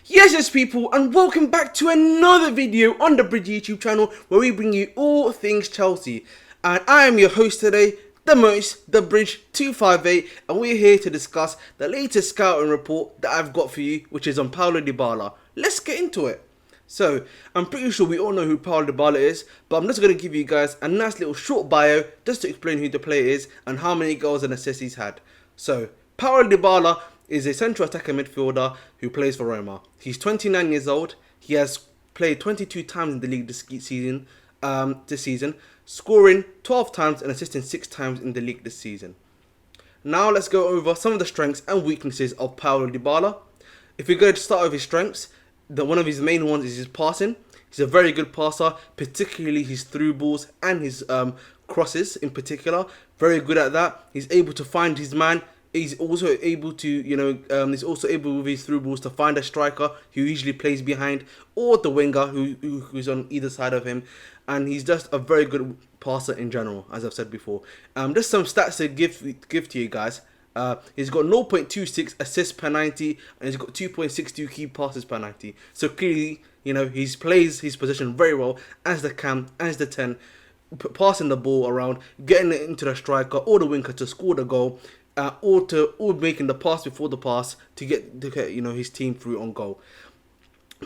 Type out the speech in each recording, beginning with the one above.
Yes, people, and welcome back to another video on the Bridge YouTube channel where we bring you all things Chelsea. And I am your host today, the Bridge 258, and we're here to discuss the latest scouting report that I've got for you, which is on Paulo Dybala. Let's get into it. So, I'm pretty sure we all know who Paulo Dybala is, but I'm just going to give you guys a nice little short bio just to explain who the player is and how many goals and assists he's had. So, Paulo Dybala is a central attacker midfielder who plays for Roma. He's 29 years old. He has played 22 times in the league this season, scoring 12 times and assisting 6 times in the league this season. Now let's go over some of the strengths and weaknesses of Paulo Dybala. If we go to start with his strengths, one of his main ones is his passing. He's a very good passer, particularly his through balls and his crosses in particular. Very good at that. He's able to find his man. He's also able to, he's also able with his through balls to find a striker who usually plays behind, or the winger who's on either side of him. And he's just a very good passer in general, as I've said before. Just some stats to give to you guys. He's got 0.26 assists per 90, and he's got 2.62 key passes per 90. So clearly, he plays his position very well as the cam, as the 10, passing the ball around, getting it into the striker or the winger to score the goal. Or making the pass before the pass to get his team through on goal.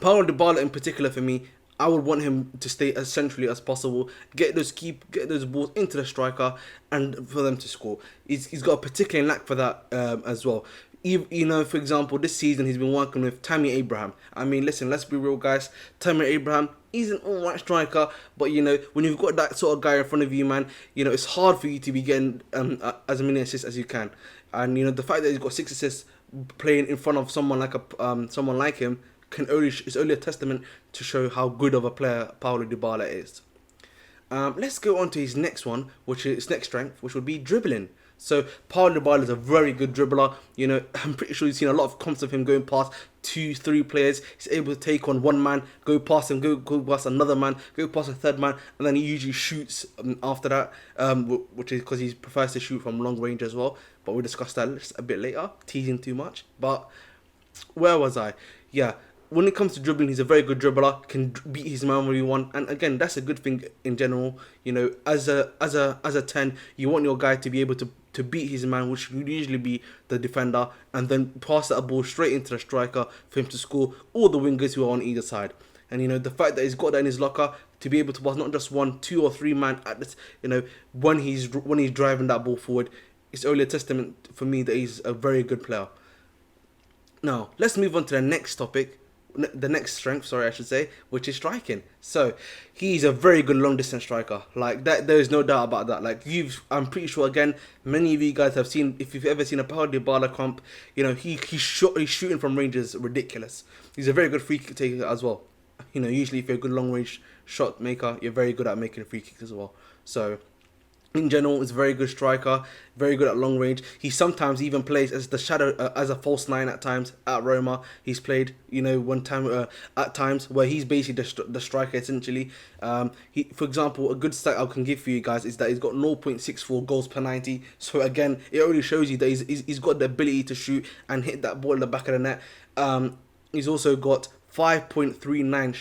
Paulo Dybala in particular, for me, I would want him to stay as centrally as possible, get those balls into the striker, and for them to score. He's got a particular knack for that as well. For example, this season he's been working with Tammy Abraham. I mean, listen, let's be real, guys. Tammy Abraham, he's an alright striker, but when you've got that sort of guy in front of you, man, it's hard for you to be getting as many assists as you can. And the fact that he's got 6 assists playing in front of someone like him is only a testament to show how good of a player Paulo Dybala is. Let's go on to his next one, which is his next strength, which would be dribbling. So Paulo Dybala is a very good dribbler. I'm pretty sure you've seen a lot of comps of him going past 2-3 players. He's able to take on one man, go past him, go past another man, go past a third man, and then he usually shoots after that, which is because he prefers to shoot from long range as well. But we'll discuss that a bit later, teasing too much. But where was I? Yeah. When it comes to dribbling, he's a very good dribbler, can beat his man when he wants, and again, that's a good thing in general. As a 10, you want your guy to be able to beat his man, which would usually be the defender, and then pass that ball straight into the striker for him to score, or the wingers who are on either side. And the fact that he's got that in his locker to be able to pass not just 1, 2, or 3 man at this, when he's driving that ball forward, it's only a testament for me that he's a very good player. Now let's move on to the next topic. The next strength, I should say, which is striking. So he's a very good long distance striker. Like that, there is no doubt about that. I'm pretty sure again, many of you guys have seen, if you've ever seen a Paulo Dybala comp, he's shooting from range is ridiculous. He's a very good free kick taker as well. Usually if you're a good long range shot maker, you're very good at making free kicks as well. So in general, is a very good striker, very good at long range. He sometimes even plays as the shadow, as a false 9 at times at Roma. He's played, one time at times where he's basically the striker essentially. For example, a good stat I can give for you guys is that he's got 0.64 goals per 90. So again, it only shows you that he's got the ability to shoot and hit that ball in the back of the net. He's also got 5.39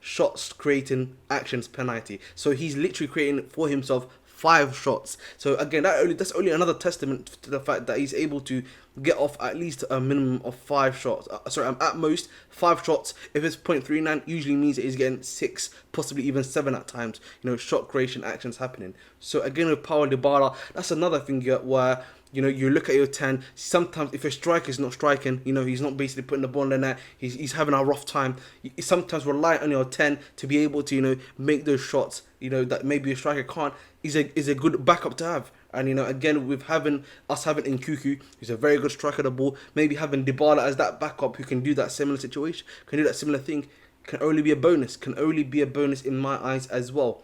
shots creating actions per 90. So he's literally creating for himself 5 shots. So again, that's only another testament to the fact that he's able to get off at least a minimum of 5 shots. At most 5 shots. If it's 0.39, usually means that he's getting 6, possibly even 7 at times. Shot creation actions happening. So again, with Paulo Dybala, that's another thing where you look at your 10. Sometimes if a striker is not striking, he's not basically putting the ball in the net. He's having a rough time. You sometimes rely on your 10 to be able to make those shots. That maybe a striker can't. Is a good backup to have. And again, with having Nkuku, who's a very good striker of the ball, maybe having Dybala as that backup who can do that similar situation, can do that similar thing, can only be a bonus. Can only be a bonus in my eyes as well.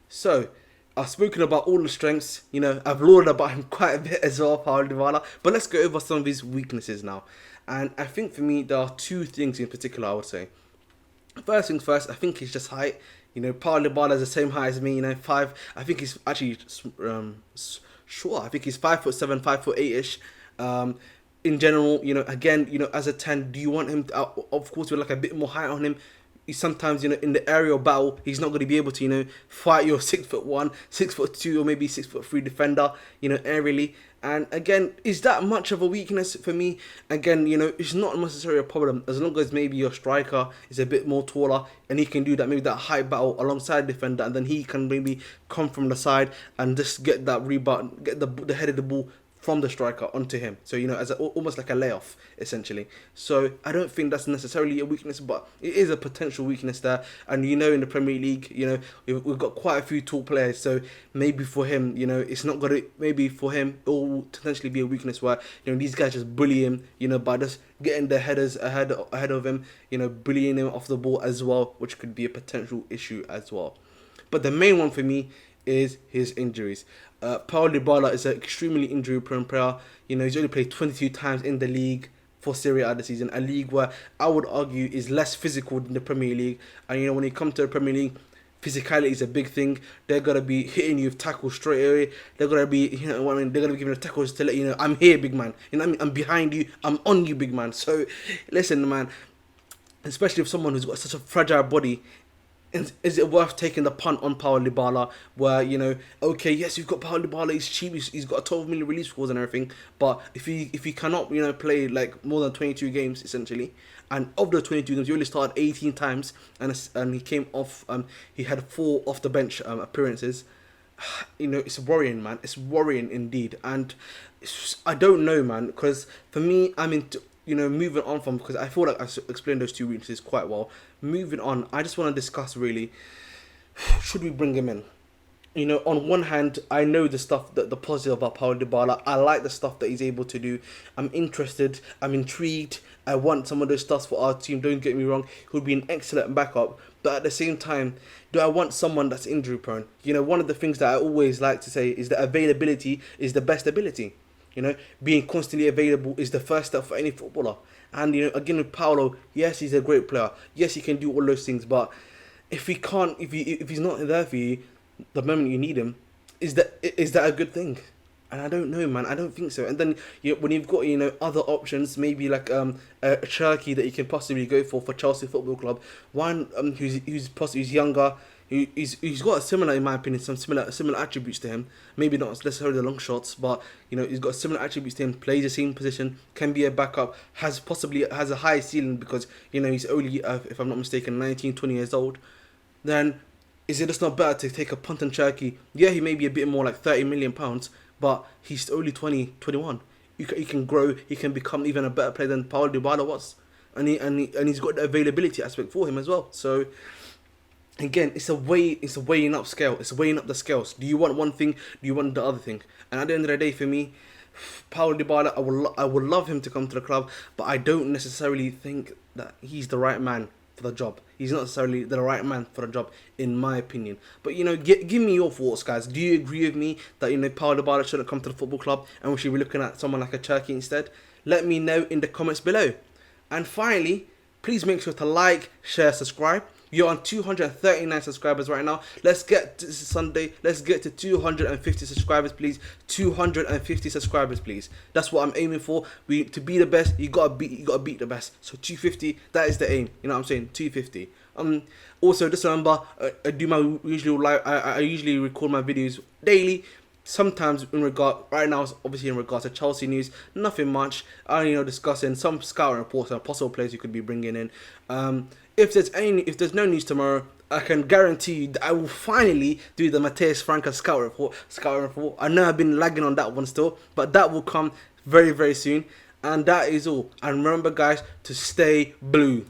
So I've spoken about all the strengths, I've lauded about him quite a bit as well, Paulo Dybala, but let's go over some of his weaknesses now. And I think for me, there are 2 things in particular I would say. First things first, I think it's just height. Paulo Dybala is the same height as me, 5, I think he's actually short, I think he's 5'7", 5'8" ish. in general, again, as a 10, do you want him to, of course, with like a bit more height on him? Sometimes, in the aerial battle, he's not going to be able to, fight your 6'1", 6'2", or maybe 6'3" defender, aerially. And again, is that much of a weakness for me? Again, it's not necessarily a problem as long as maybe your striker is a bit more taller and he can do that, maybe that high battle alongside the defender, and then he can maybe come from the side and just get that rebound, get the head of the ball from the striker onto him. So, as almost like a layoff, essentially. So, I don't think that's necessarily a weakness, but it is a potential weakness there. And, in the Premier League, we've got quite a few tall players. So, maybe for him, it's not going to, maybe for him, it will potentially be a weakness where, these guys just bully him, by just getting their headers ahead of him, bullying him off the ball as well, which could be a potential issue as well. But the main one for me is his injuries. Paulo Dybala is an extremely injury-prone player. He's only played 22 times in the league for Serie A this season, a league where I would argue is less physical than the Premier League. And when you come to the Premier League, physicality is a big thing. They're gonna be hitting you with tackles straight away. They're gonna be, they're gonna be giving you tackles to let you know, I'm here, big man. I'm behind you. I'm on you, big man. So, listen, man. Especially if someone who's got such a fragile body. Is it worth taking the punt on Paulo Dybala where, okay, yes, you've got Paulo Dybala, he's cheap, he's got a 12 million release clause and everything, but if he cannot, play like more than 22 games, essentially, and of the 22 games, he only started 18 times, and he came off, he had 4 off the bench appearances, it's worrying, man. It's worrying indeed. And I don't know, man, because for me, moving on from, because I feel like I explained those two weaknesses quite well. Moving on, I just want to discuss really, should we bring him in? On one hand, I know the stuff, the positive about Paulo Dybala. I like the stuff that he's able to do. I'm interested. I'm intrigued. I want some of those stuff for our team. Don't get me wrong. He would be an excellent backup. But at the same time, do I want someone that's injury prone? One of the things that I always like to say is that availability is the best ability. Being constantly available is the first step for any footballer. And, again with Paulo, yes, he's a great player. Yes, he can do all those things. But if he's not there for you the moment you need him, is that a good thing? And I don't know, man. I don't think so. And then when you've got other options, maybe like a Cherky that you can possibly go for Chelsea Football Club. One who's younger. He's got a similar, in my opinion, some similar attributes to him. Maybe not necessarily the long shots, but he's got similar attributes to him. Plays the same position, can be a backup, has a high ceiling because he's only, if I'm not mistaken, 19, 20 years old. Then is it just not better to take a punt on Cherky? Yeah, he may be a bit more like £30 million, but he's only 20, 21. He can grow. He can become even a better player than Paulo Dybala was, and he's got the availability aspect for him as well. So. Again, it's a weighing up scale. It's weighing up the scales. Do you want one thing? Do you want the other thing? And at the end of the day, for me, Paulo Dybala, I would love him to come to the club, but I don't necessarily think that he's the right man for the job. He's not necessarily the right man for the job, in my opinion. But give me your thoughts, guys. Do you agree with me that Paulo Dybala shouldn't come to the football club and we should be looking at someone like a Cherky instead? Let me know in the comments below. And finally, please make sure to like, share, subscribe. You're on 239 subscribers right now. This is Sunday. Let's get to 250 subscribers, please. 250 subscribers, please. That's what I'm aiming for. To be the best, you gotta beat the best. So 250, that is the aim. You know what I'm saying? 250. Also, just remember, I do my usual live. I usually record my videos daily. Sometimes right now it's obviously in regards to Chelsea news, nothing much. Discussing some scouting reports and possible players you could be bringing in. If there's no news tomorrow, I can guarantee you that I will finally do the Mateus Franca scouting report. I know I've been lagging on that one still, but that will come very, very soon. And that is all. And remember, guys, to stay blue.